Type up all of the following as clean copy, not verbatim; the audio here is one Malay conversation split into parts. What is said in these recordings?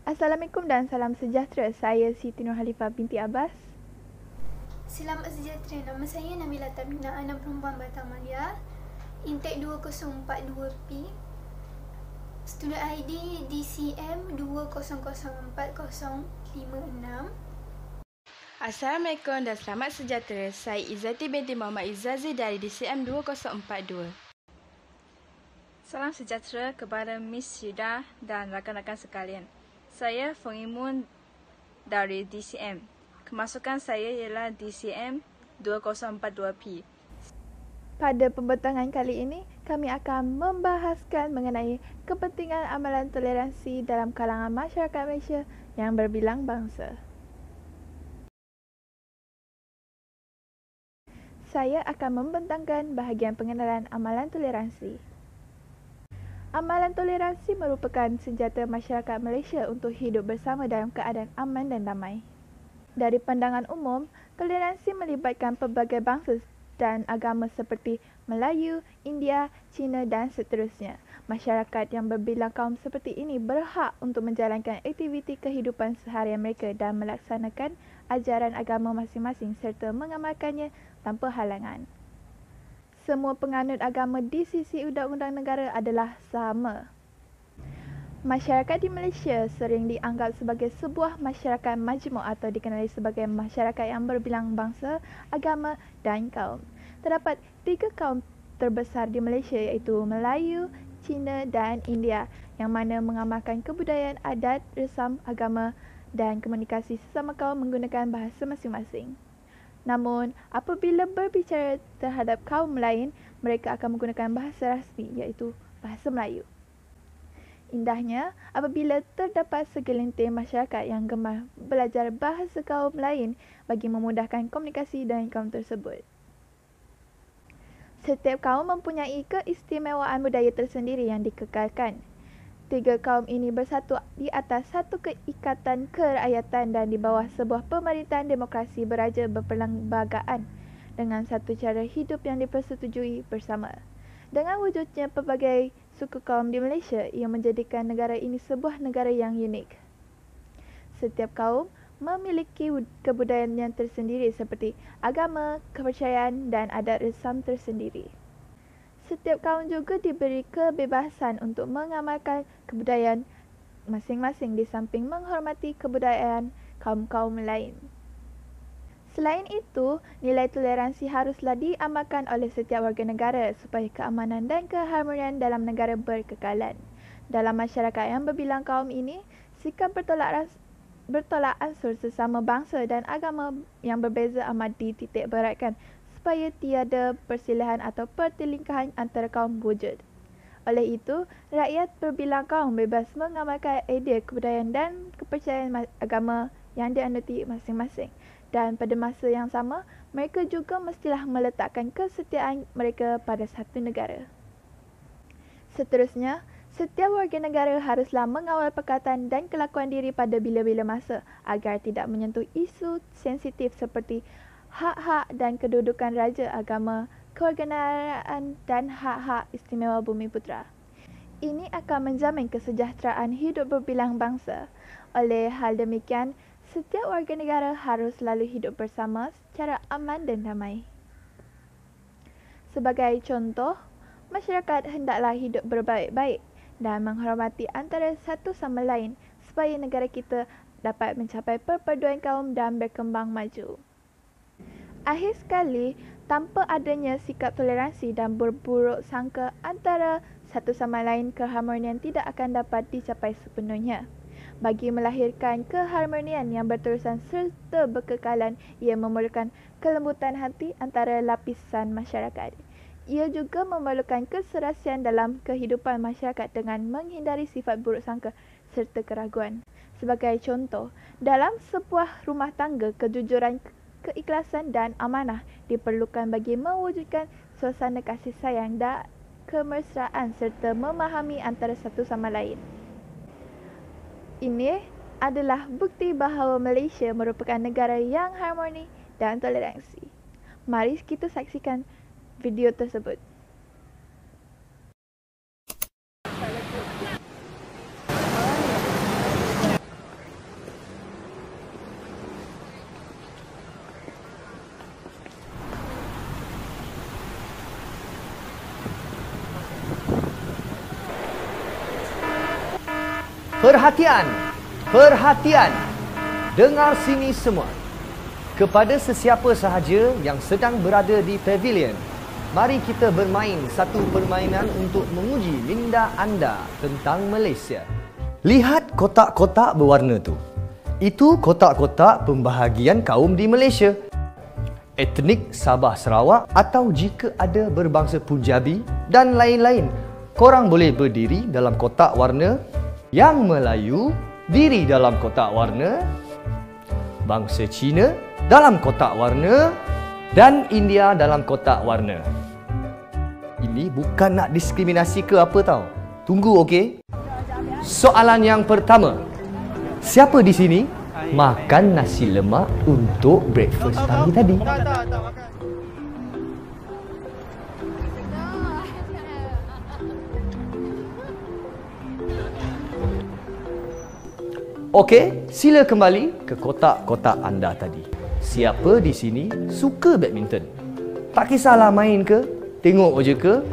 Assalamualaikum dan salam sejahtera. Saya Siti Nurhalifah binti Abbas. Selamat sejahtera. Nama saya Nabila Tamina, anak perempuan Batang Malia. Intake 2042P. Student ID DCM 2004056. Assalamualaikum dan selamat sejahtera. Saya Izzati binti Muhammad Izzazi dari DCM 2042. Salam sejahtera kepada Miss Yuda dan rakan-rakan sekalian. Saya Fongimun dari DCM. Kemasukan saya ialah DCM 2042P. Pada pembentangan kali ini, kami akan membahaskan mengenai kepentingan amalan toleransi dalam kalangan masyarakat Malaysia yang berbilang bangsa. Saya akan membentangkan bahagian pengenalan amalan toleransi. Amalan toleransi merupakan senjata masyarakat Malaysia untuk hidup bersama dalam keadaan aman dan damai. Dari pandangan umum, toleransi melibatkan pelbagai bangsa dan agama seperti Melayu, India, Cina dan seterusnya. Masyarakat yang berbilang kaum seperti ini berhak untuk menjalankan aktiviti kehidupan seharian mereka dan melaksanakan ajaran agama masing-masing serta mengamalkannya tanpa halangan. Semua penganut agama di sisi undang-undang negara adalah sama. Masyarakat di Malaysia sering dianggap sebagai sebuah masyarakat majmuk atau dikenali sebagai masyarakat yang berbilang bangsa, agama dan kaum. Terdapat 3 kaum terbesar di Malaysia iaitu Melayu, Cina dan India yang mana mengamalkan kebudayaan, adat, resam, agama dan komunikasi sesama kaum menggunakan bahasa masing-masing. Namun, apabila berbicara terhadap kaum lain, mereka akan menggunakan bahasa rasmi iaitu bahasa Melayu. Indahnya, apabila terdapat segelintir masyarakat yang gemar belajar bahasa kaum lain bagi memudahkan komunikasi dengan kaum tersebut. Setiap kaum mempunyai keistimewaan budaya tersendiri yang dikekalkan. 3 kaum ini bersatu di atas satu keikatan kerakyatan dan di bawah sebuah pemerintahan demokrasi beraja berperlembagaan dengan satu cara hidup yang dipersetujui bersama. Dengan wujudnya pelbagai suku kaum di Malaysia, ia menjadikan negara ini sebuah negara yang unik. Setiap kaum memiliki kebudayaan yang tersendiri seperti agama, kepercayaan dan adat resam tersendiri. Setiap kaum juga diberi kebebasan untuk mengamalkan kebudayaan masing-masing di samping menghormati kebudayaan kaum-kaum lain. Selain itu, nilai toleransi haruslah diamalkan oleh setiap warga negara supaya keamanan dan keharmonian dalam negara berkekalan. Dalam masyarakat yang berbilang kaum ini, sikap bertolak ansur sesama bangsa dan agama yang berbeza amat dititik beratkan supaya tiada perselisihan atau pertelingkahan antara kaum wujud. Oleh itu, rakyat berbilang kaum bebas mengamalkan idea kebudayaan dan kepercayaan agama yang dianuti masing-masing. Dan pada masa yang sama, mereka juga mestilah meletakkan kesetiaan mereka pada satu negara. Seterusnya, setiap warga negara haruslah mengawal perkataan dan kelakuan diri pada bila-bila masa agar tidak menyentuh isu sensitif seperti hak-hak dan kedudukan raja, agama, kewarganegaraan dan hak-hak istimewa Bumi Putera. Ini akan menjamin kesejahteraan hidup berbilang bangsa. Oleh hal demikian, setiap warga negara harus selalu hidup bersama secara aman dan damai. Sebagai contoh, masyarakat hendaklah hidup berbaik-baik dan menghormati antara satu sama lain supaya negara kita dapat mencapai perpaduan kaum dan berkembang maju. Akhir sekali, tanpa adanya sikap toleransi dan berburuk sangka antara satu sama lain, keharmonian tidak akan dapat dicapai sepenuhnya. Bagi melahirkan keharmonian yang berterusan serta berkekalan, ia memerlukan kelembutan hati antara lapisan masyarakat. Ia juga memerlukan keserasian dalam kehidupan masyarakat dengan menghindari sifat buruk sangka serta keraguan. Sebagai contoh, dalam sebuah rumah tangga, kejujuran, keikhlasan dan amanah diperlukan bagi mewujudkan suasana kasih sayang dan kemesraan serta memahami antara satu sama lain. Ini adalah bukti bahawa Malaysia merupakan negara yang harmoni dan toleransi. Mari kita saksikan video tersebut. Perhatian, perhatian. Dengar sini semua. Kepada sesiapa sahaja yang sedang berada di pavilion, mari kita bermain satu permainan untuk menguji minda anda tentang Malaysia. Lihat kotak-kotak berwarna tu. Itu kotak-kotak pembahagian kaum di Malaysia. Etnik Sabah Sarawak atau jika ada berbangsa Punjabi dan lain-lain, korang boleh berdiri dalam kotak warna. Yang Melayu diri dalam kotak warna, bangsa Cina dalam kotak warna dan India dalam kotak warna. Ini bukan nak diskriminasi ke apa tau. Tunggu, okey? Soalan yang pertama. Siapa di sini makan nasi lemak untuk breakfast pagi tadi? Okey, sila kembali ke kotak-kotak anda tadi. Siapa di sini suka badminton? Tak kisahlah main ke, tengok je ke.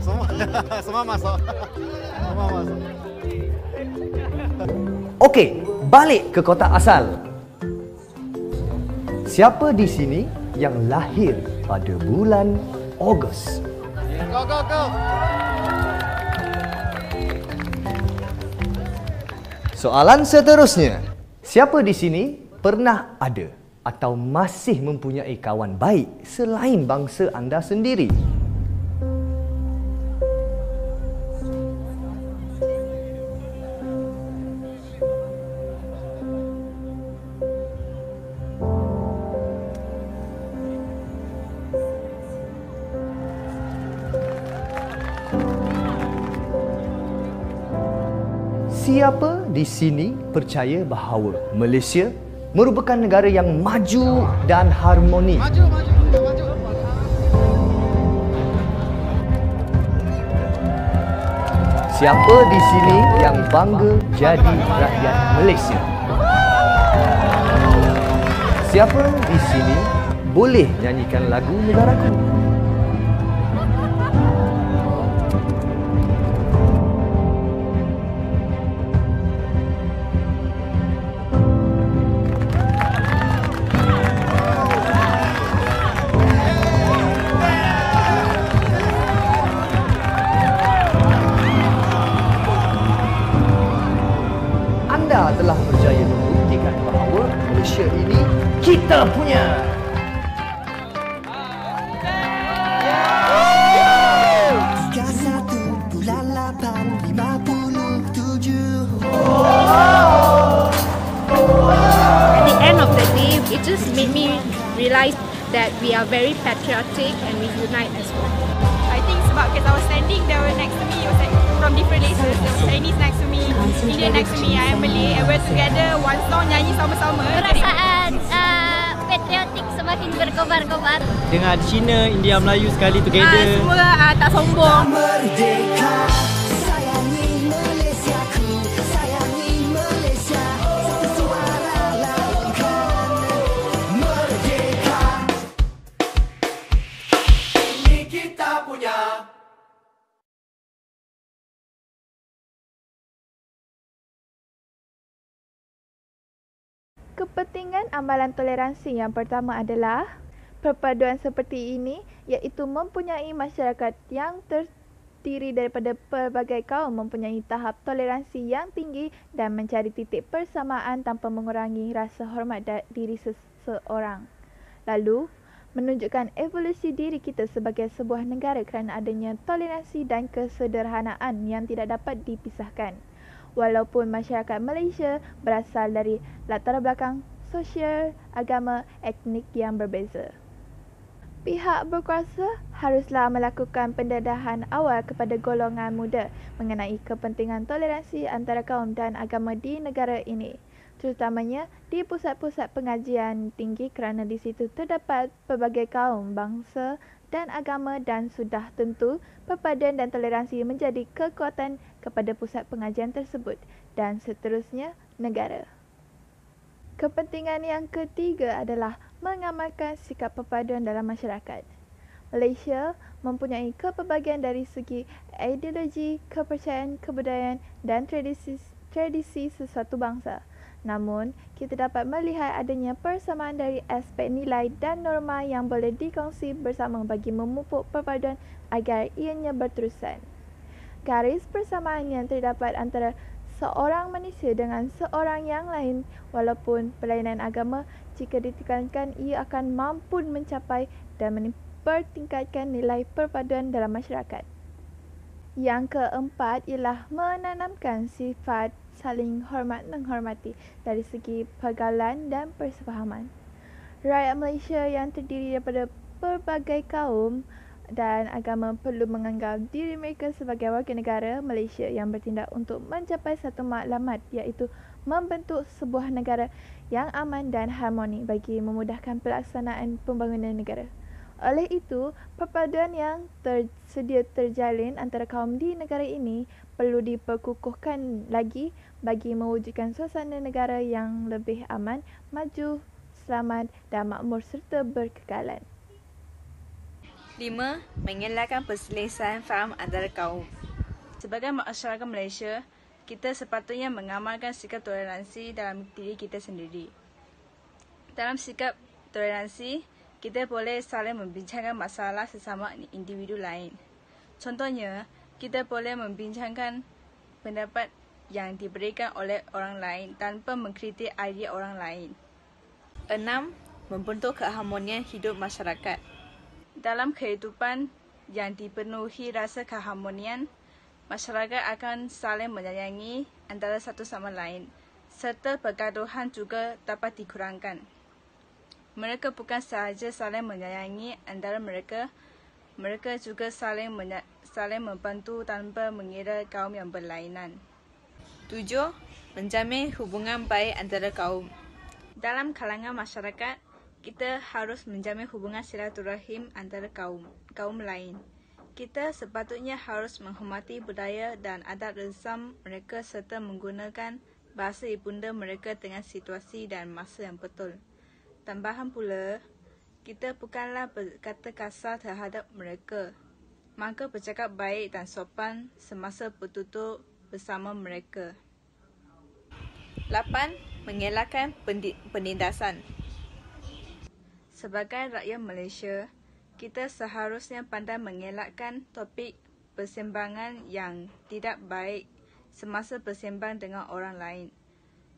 Semua masuk. Semua masuk. Okey, balik ke kotak asal. Siapa di sini yang lahir pada bulan Ogos? Go, go, go. Soalan seterusnya. Siapa di sini pernah ada atau masih mempunyai kawan baik selain bangsa anda sendiri? Siapa di sini percaya bahawa Malaysia merupakan negara yang maju dan harmoni? Maju, maju, maju. Siapa di sini yang bangga jadi rakyat Malaysia? Siapa di sini boleh nyanyikan lagu negaraku? Anda telah berjaya membuktikan bahawa Malaysia ini kita punya. At the end of the day, it just made me realize that we are very patriotic and we unite as one. I think sebab because I was standing, they were next to me, it was like from different races. There was Chinese next to me, Indian next to me, I am Malay, and we're together, one song, nyanyi sama-sama. Perasaan patriotik semakin berkobar-kobar. Dengan Cina, India, Melayu sekali together. Semua tak sombong. Merdeka, sayangi Malaysiaku, sayangi Malaysia, satu suara laungkan. Merdeka, ini kita punya. Kepentingan amalan toleransi yang pertama adalah perpaduan seperti ini, iaitu mempunyai masyarakat yang terdiri daripada pelbagai kaum mempunyai tahap toleransi yang tinggi dan mencari titik persamaan tanpa mengurangi rasa hormat diri seseorang. Lalu, menunjukkan evolusi diri kita sebagai sebuah negara kerana adanya toleransi dan kesederhanaan yang tidak dapat dipisahkan. Walaupun masyarakat Malaysia berasal dari latar belakang sosial, agama, etnik yang berbeza. Pihak berkuasa haruslah melakukan pendedahan awal kepada golongan muda mengenai kepentingan toleransi antara kaum dan agama di negara ini, terutamanya di pusat-pusat pengajian tinggi kerana di situ terdapat pelbagai kaum, bangsa dan agama dan sudah tentu perpaduan dan toleransi menjadi kekuatan kepada pusat pengajian tersebut dan seterusnya negara. Kepentingan yang ketiga adalah mengamalkan sikap perpaduan dalam masyarakat. Malaysia mempunyai kepelbagian dari segi ideologi, kepercayaan, kebudayaan dan tradisi sesuatu bangsa. Namun, kita dapat melihat adanya persamaan dari aspek nilai dan norma yang boleh dikongsi bersama bagi memupuk perpaduan agar ianya berterusan. Garis persamaan yang terdapat antara seorang manusia dengan seorang yang lain, walaupun berlainan agama, jika ditekankan ia akan mampu mencapai dan mempertingkatkan nilai perpaduan dalam masyarakat. Yang keempat ialah menanamkan sifat saling hormat menghormati dari segi pergaulan dan persefahaman. Rakyat Malaysia yang terdiri daripada pelbagai kaum dan agama perlu menganggap diri mereka sebagai warga negara Malaysia yang bertindak untuk mencapai satu matlamat, iaitu membentuk sebuah negara yang aman dan harmoni bagi memudahkan pelaksanaan pembangunan negara. Oleh itu, perpaduan yang sedia terjalin antara kaum di negara ini perlu diperkukuhkan lagi bagi mewujudkan suasana negara yang lebih aman, maju, selamat dan makmur serta berkekalan. 5. Mengelakkan perselisihan faham antara kaum. Sebagai masyarakat Malaysia, kita sepatutnya mengamalkan sikap toleransi dalam diri kita sendiri. Dalam sikap toleransi, kita boleh saling membincangkan masalah sesama individu lain. Contohnya, kita boleh membincangkan pendapat yang diberikan oleh orang lain tanpa mengkritik idea orang lain. 6. Membentuk keharmonian hidup masyarakat. Dalam kehidupan yang dipenuhi rasa keharmonian, masyarakat akan saling menyayangi antara satu sama lain, serta pergaduhan juga dapat dikurangkan. Mereka bukan sahaja saling menyayangi antara mereka, mereka juga saling membantu tanpa mengira kaum yang berlainan. 7. Menjamin hubungan baik antara kaum. Dalam kalangan masyarakat, kita harus menjamin hubungan silaturahim antara kaum lain. Kita sepatutnya harus menghormati budaya dan adat resam mereka serta menggunakan bahasa ibunda mereka dengan situasi dan masa yang betul. Tambahan pula, kita bukanlah berkata kasar terhadap mereka, maka bercakap baik dan sopan semasa bertutur bersama mereka. 8. Mengelakkan penindasan. Sebagai rakyat Malaysia, kita seharusnya pandai mengelakkan topik persembahangan yang tidak baik semasa bersembang dengan orang lain.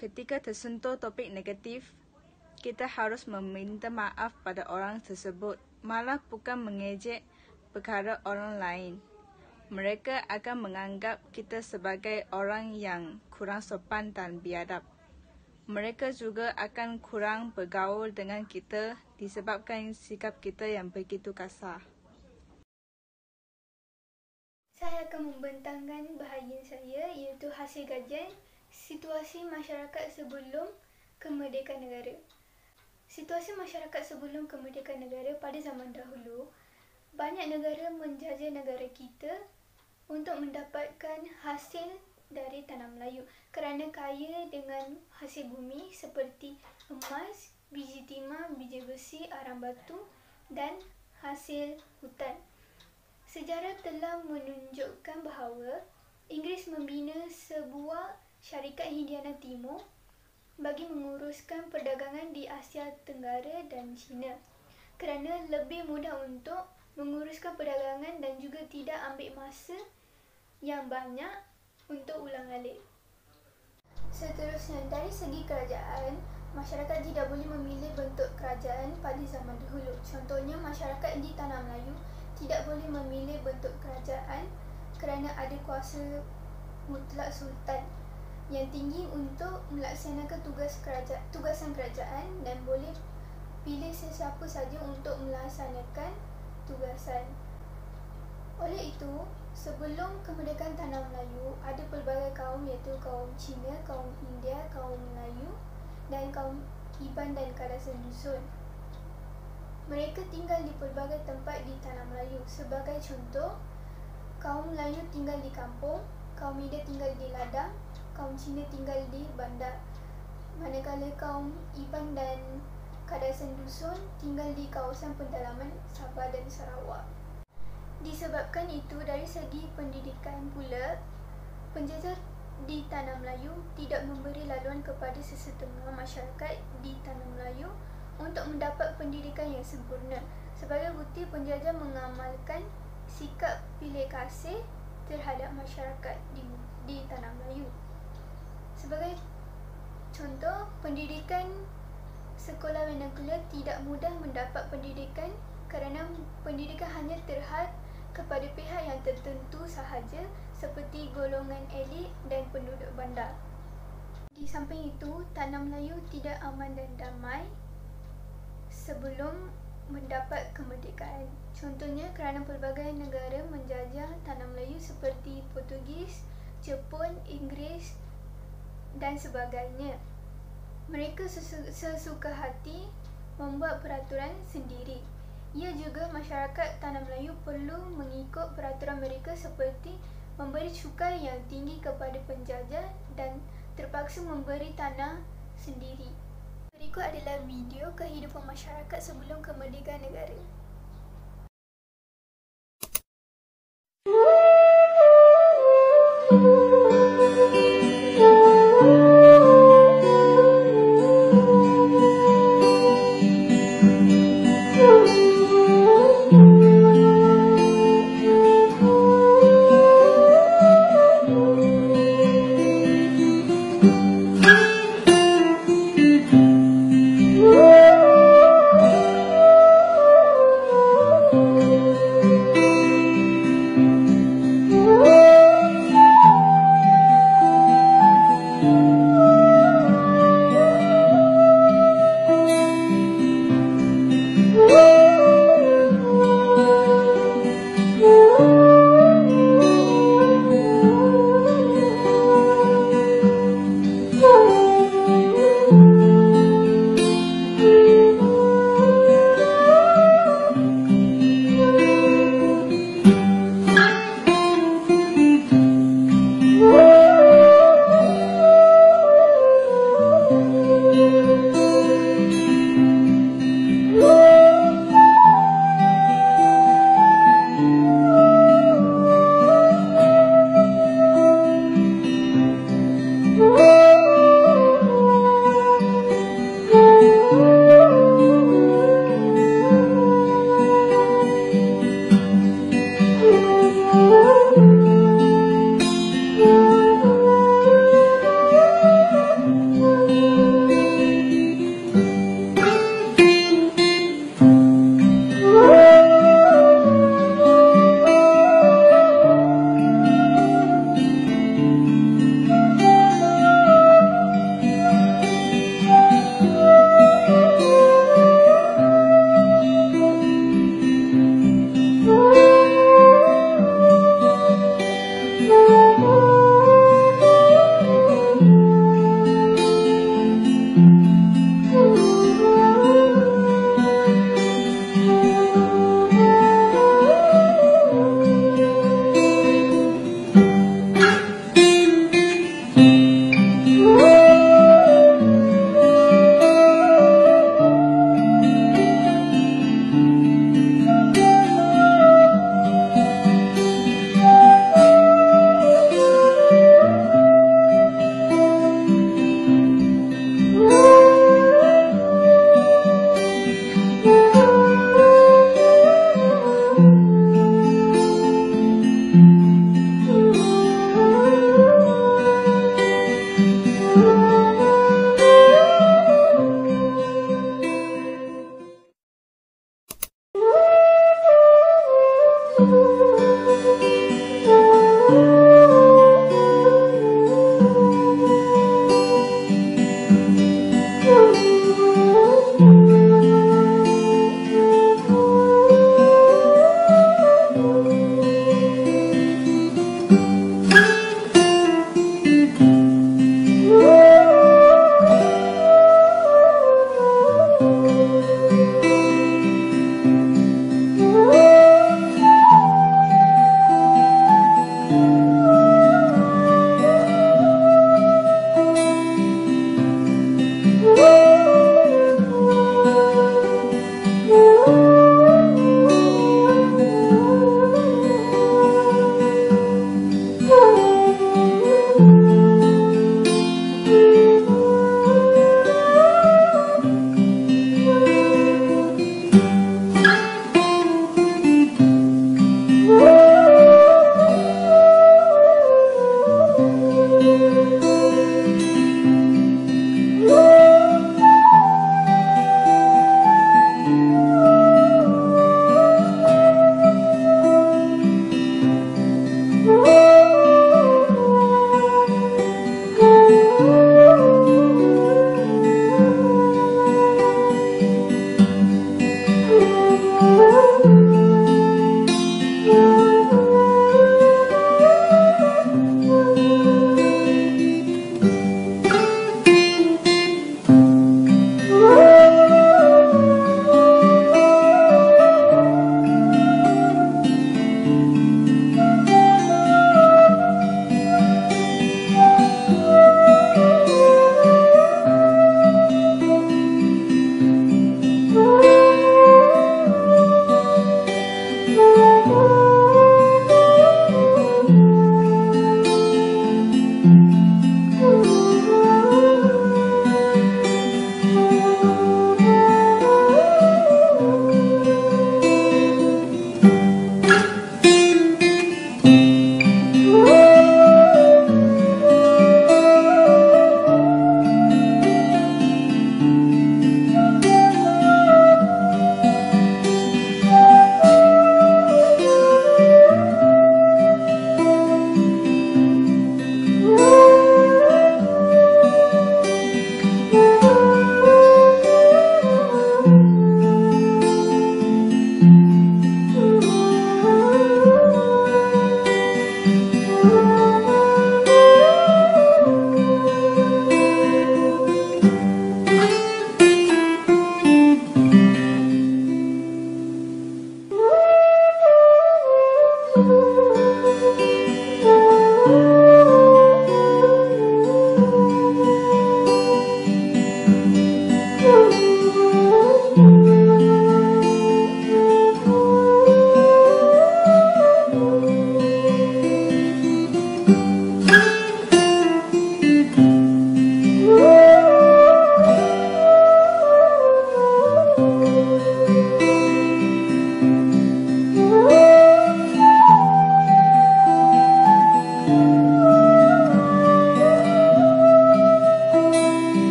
Ketika tersentuh topik negatif, kita harus meminta maaf pada orang tersebut, malah bukan mengejek perkara orang lain. Mereka akan menganggap kita sebagai orang yang kurang sopan dan biadab. Mereka juga akan kurang bergaul dengan kita disebabkan sikap kita yang begitu kasar. Saya akan membentangkan bahagian saya iaitu hasil kajian situasi masyarakat sebelum kemerdekaan negara. Situasi masyarakat sebelum kemerdekaan negara pada zaman dahulu, banyak negara menjajah negara kita untuk mendapatkan hasil dari tanah Melayu kerana kaya dengan hasil bumi seperti emas, biji timah, biji besi, arang batu dan hasil hutan. Sejarah telah menunjukkan bahawa Inggeris membina sebuah syarikat Hindiana Timur bagi menguruskan perdagangan di Asia Tenggara dan China kerana lebih mudah untuk menguruskan perdagangan dan juga tidak ambil masa yang banyak untuk ulang alik. Seterusnya, dari segi kerajaan, masyarakat tidak boleh memilih bentuk kerajaan pada zaman dahulu. Contohnya, masyarakat di Tanah Melayu tidak boleh memilih bentuk kerajaan kerana ada kuasa mutlak sultan yang tinggi untuk melaksanakan tugasan kerajaan dan boleh pilih sesiapa saja untuk melaksanakan tugasan. Oleh itu, sebelum kemerdekaan Tanah Melayu, ada pelbagai kaum iaitu kaum Cina, kaum India, kaum Melayu dan kaum Iban dan Kadasan Dusun. Mereka tinggal di pelbagai tempat di Tanah Melayu. Sebagai contoh, kaum Melayu tinggal di kampung, kaum India tinggal di ladang, kaum Cina tinggal di bandar. Manakala kaum Iban dan Kadasan Dusun tinggal di kawasan pedalaman Sabah dan Sarawak. Disebabkan itu, dari segi pendidikan pula, penjajah di Tanah Melayu tidak memberi laluan kepada sesetengah masyarakat di Tanah Melayu untuk mendapat pendidikan yang sempurna. Sebagai bukti, penjajah mengamalkan sikap pilih kasih terhadap masyarakat di Tanah Melayu. Sebagai contoh, pendidikan sekolah vernakular tidak mudah mendapat pendidikan kerana pendidikan hanya terhad kepada pihak yang tertentu sahaja seperti golongan elit dan penduduk bandar. Di samping itu, Tanah Melayu tidak aman dan damai sebelum mendapat kemerdekaan. Contohnya, kerana pelbagai negara menjajah Tanah Melayu seperti Portugis, Jepun, Inggeris dan sebagainya. Mereka sesuka hati membuat peraturan sendiri. Ia juga masyarakat Tanah Melayu perlu mengikut peraturan mereka seperti memberi cukai yang tinggi kepada penjajah dan terpaksa memberi tanah sendiri. Berikut adalah video kehidupan masyarakat sebelum kemerdekaan negara.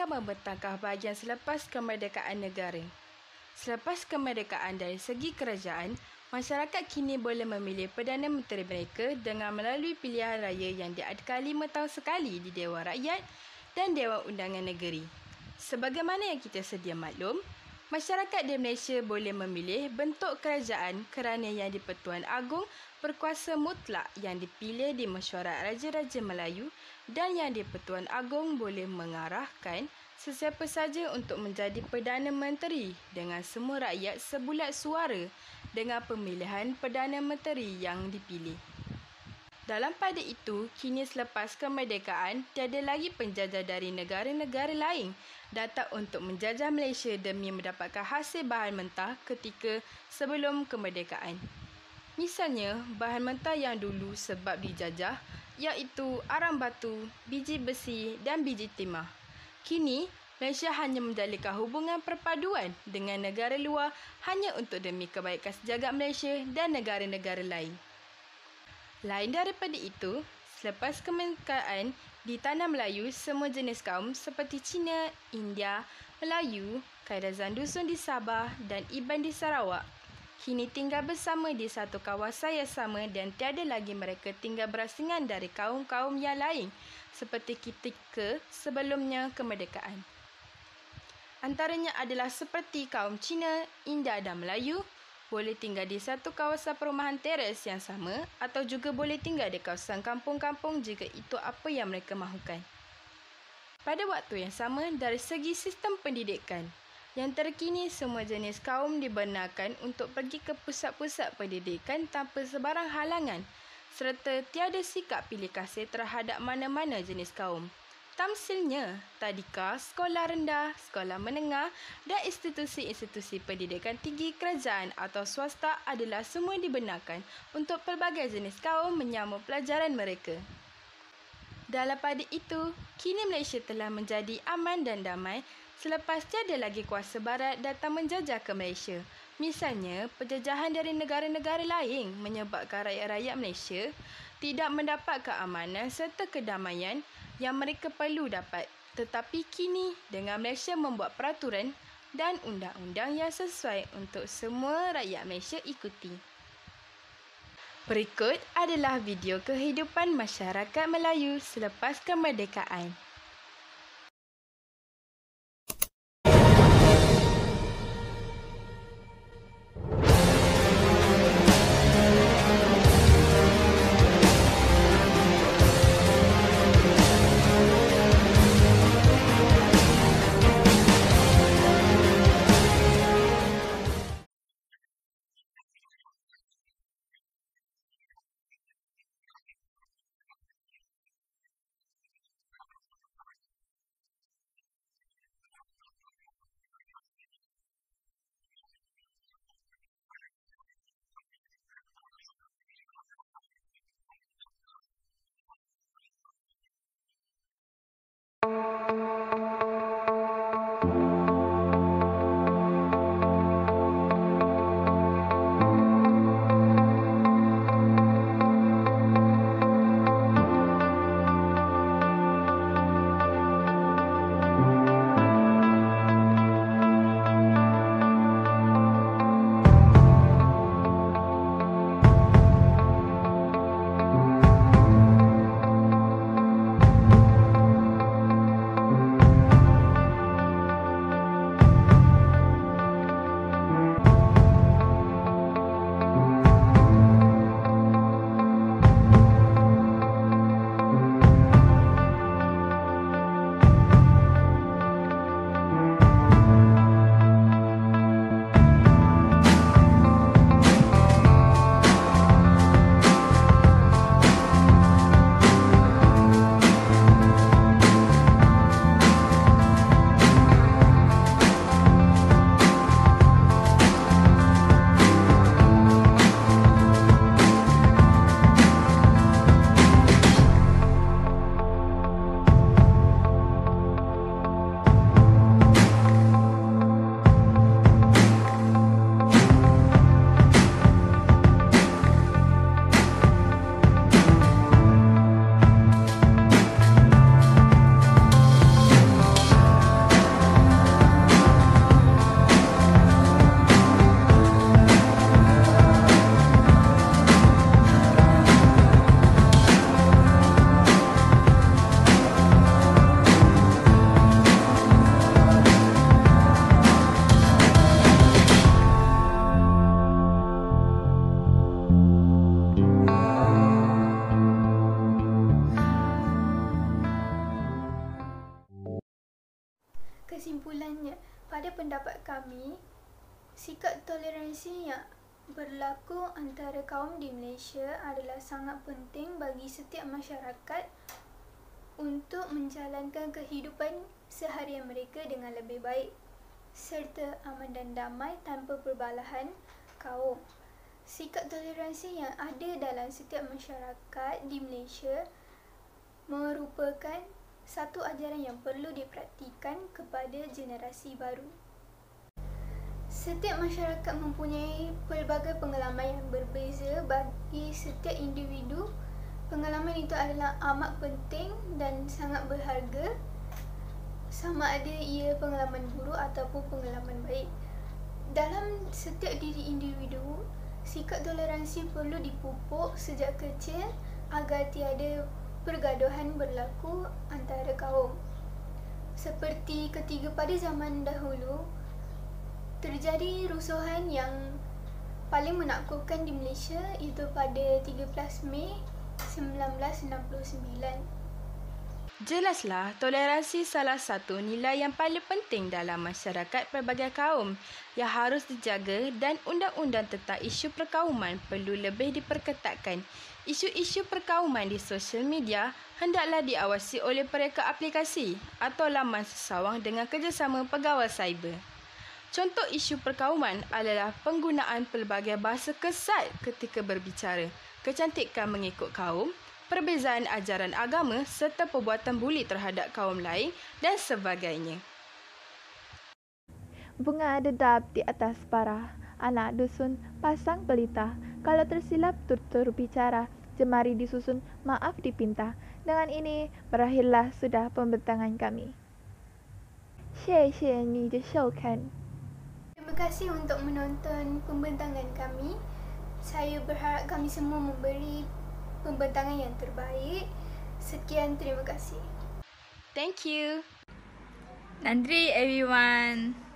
akan membentangkan bahagian selepas kemerdekaan negara. Selepas kemerdekaan dari segi kerajaan, masyarakat kini boleh memilih Perdana Menteri mereka dengan melalui pilihan raya yang diadakan 5 tahun sekali di Dewan Rakyat dan Dewan Undangan Negeri. Sebagaimana yang kita sedia maklum, masyarakat di Malaysia boleh memilih bentuk kerajaan kerana Yang di-Pertuan Agong berkuasa mutlak yang dipilih di Mesyuarat Raja-Raja Melayu dan Yang di-Pertuan Agong boleh mengarahkan sesiapa saja untuk menjadi Perdana Menteri dengan semua rakyat sebulat suara dengan pemilihan Perdana Menteri yang dipilih. Dalam pada itu, kini selepas kemerdekaan, tiada lagi penjajah dari negara-negara lain datang untuk menjajah Malaysia demi mendapatkan hasil bahan mentah ketika sebelum kemerdekaan. Misalnya, bahan mentah yang dulu sebab dijajah iaitu arang batu, biji besi dan biji timah. Kini, Malaysia hanya menjalinkan hubungan perpaduan dengan negara luar hanya untuk demi kebaikan sejagat Malaysia dan negara-negara lain. Lain daripada itu, selepas kemerdekaan di tanah Melayu, semua jenis kaum seperti Cina, India, Melayu, Kadazan Dusun di Sabah dan Iban di Sarawak kini tinggal bersama di satu kawasan yang sama dan tiada lagi mereka tinggal berasingan dari kaum-kaum yang lain seperti ketika sebelumnya kemerdekaan. Antaranya adalah seperti kaum Cina, India dan Melayu boleh tinggal di satu kawasan perumahan teres yang sama atau juga boleh tinggal di kawasan kampung-kampung jika itu apa yang mereka mahukan. Pada waktu yang sama, dari segi sistem pendidikan, yang terkini semua jenis kaum dibenarkan untuk pergi ke pusat-pusat pendidikan tanpa sebarang halangan serta tiada sikap pilih kasih terhadap mana-mana jenis kaum. Tamsilnya, tadika, sekolah rendah, sekolah menengah dan institusi-institusi pendidikan tinggi kerajaan atau swasta adalah semua dibenarkan untuk pelbagai jenis kaum menyambung pelajaran mereka. Dalam pada itu, kini Malaysia telah menjadi aman dan damai selepas tiada lagi kuasa barat datang menjajah ke Malaysia. Misalnya, penjajahan dari negara-negara lain menyebabkan rakyat-rakyat Malaysia tidak mendapat keamanan serta kedamaian yang mereka perlu dapat. Tetapi kini, dengan Malaysia membuat peraturan dan undang-undang yang sesuai untuk semua rakyat Malaysia ikuti. Berikut adalah video kehidupan masyarakat Melayu selepas kemerdekaan. kesimpulannya, pada pendapat kami, sikap toleransi yang berlaku antara kaum di Malaysia adalah sangat penting bagi setiap masyarakat untuk menjalankan kehidupan seharian mereka dengan lebih baik serta aman dan damai tanpa perbalahan kaum. Sikap toleransi yang ada dalam setiap masyarakat di Malaysia merupakan satu ajaran yang perlu dipraktikan kepada generasi baru. Setiap masyarakat mempunyai pelbagai pengalaman yang berbeza. Bagi setiap individu, pengalaman itu adalah amat penting dan sangat berharga, sama ada ia pengalaman buruk ataupun pengalaman baik. Dalam setiap diri individu, sikap toleransi perlu dipupuk sejak kecil agar tiada pergaduhan berlaku antara kaum. Seperti ketika pada zaman dahulu, terjadi rusuhan yang paling menakutkan di Malaysia iaitu pada 13 Mei 1969. Jelaslah, toleransi salah satu nilai yang paling penting dalam masyarakat pelbagai kaum yang harus dijaga dan undang-undang tentang isu perkauman perlu lebih diperketatkan. Isu-isu perkauman di sosial media hendaklah diawasi oleh pereka aplikasi atau laman sesawang dengan kerjasama pegawai cyber. Contoh isu perkauman adalah penggunaan pelbagai bahasa kesat ketika berbicara, kecantikan mengikut kaum, perbezaan ajaran agama serta perbuatan buli terhadap kaum lain dan sebagainya. Bunga dedap di atas parah, anak dusun pasang pelita. Kalau tersilap tutur bicara, jemari disusun, maaf dipinta. Dengan ini berakhirlah sudah pembentangan kami. 谢谢你的收看。 Terima kasih untuk menonton pembentangan kami. Saya berharap kami semua memberi pembentangan yang terbaik. Sekian, terima kasih. Thank you. Nandri everyone.